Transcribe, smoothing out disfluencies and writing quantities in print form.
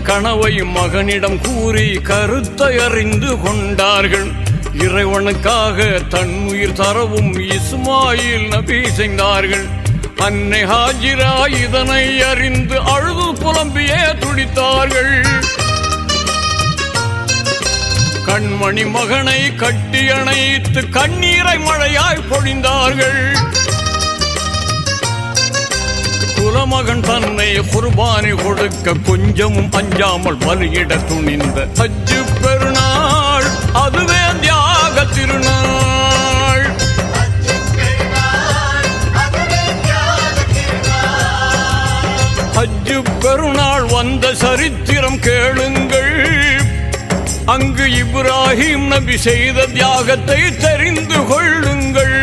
கனவை மகனிடம் கூறி கருத்தை அறிந்து கொண்டார்கள். இறைவனுக்காக தன் உயிர் தரவும் இஸ்மாயில் நபி செய்தார்கள். அன்னை ஹாஜிரா இதனை அறிந்து அழுது புலம்பியே துடித்தார்கள். கண்மணி மகனை கட்டி அணைத்து கண்ணீரை மழையாய் பொழிந்தார்கள். குலமகன் தன்னை குர்பானி கொடுக்க கொஞ்சமும் அஞ்சாமல் பலியிட துணிந்த ஹஜ்ஜு பெருநாள், அதுவே தியாக திருநாள். ஹஜ்ஜு பெருநாள் வந்த சரித்திரம் கேளுங்கள். அங்கு இப்ராஹிம் நபி செய்த தியாகத்தை தெரிந்து கொள்ளுங்கள்.